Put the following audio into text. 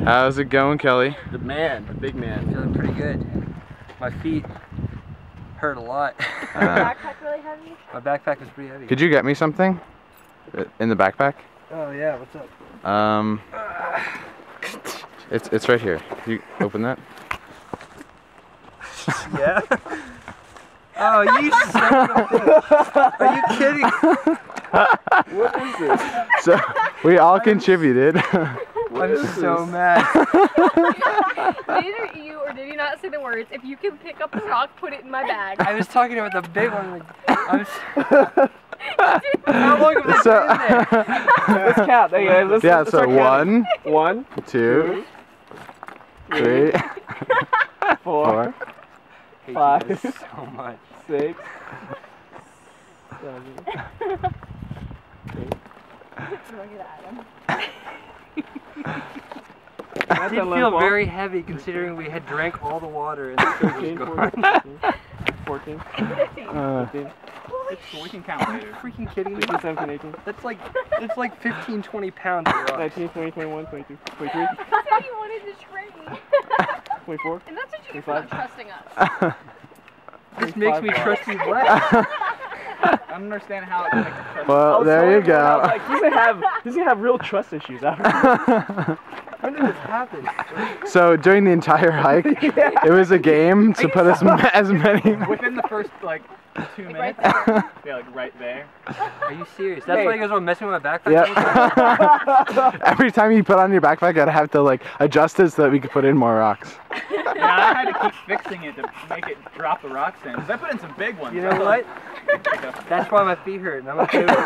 How's it going, Kelly? The man, the big man. Feeling pretty good. My feet hurt a lot. Your backpack really heavy? My backpack was pretty heavy. Could you get me something in the backpack? Oh yeah, what's up? It's right here. You open that? Yeah. Oh, you son of a bitch. Are you kidding? What is this? So we all contributed. I'm so mad. Neither you or did you not say the words, if you can pick up the rock, put it in my bag? I was talking about the big one. Like, how long have I So- been there? Let's count. Okay, let's So start counting. 1, 1, 2, 3, 4. I hate you 5. guys so much. 6, 7. Look at Adam. It did feel very heavy considering we had drank all the water and the food 13, was gone. 14, 15. We can count later. Freaking kidding me? 16, 17, 18. That's like 15, 20 pounds of rocks. 19, 20, 21, 22, 23, You said you wanted to train. 24. And that's what you get for not trusting us. This makes me trust you less. I don't understand how it's like Well, there you go. Like, he's gonna have real trust issues after. When did this happen? So during the entire hike, it was a game to put as many. within the first like 2 minutes. Right Yeah, like right there. Are you serious? That's why you guys were messing with my backpack? Yeah. Every time you put on your backpack, I'd have to like adjust it so that we could put in more rocks. Yeah, I had to keep fixing it to make it drop the rocks in. Cause I put in some big ones. You know what? That's why my feet hurt, and I'm okay with it.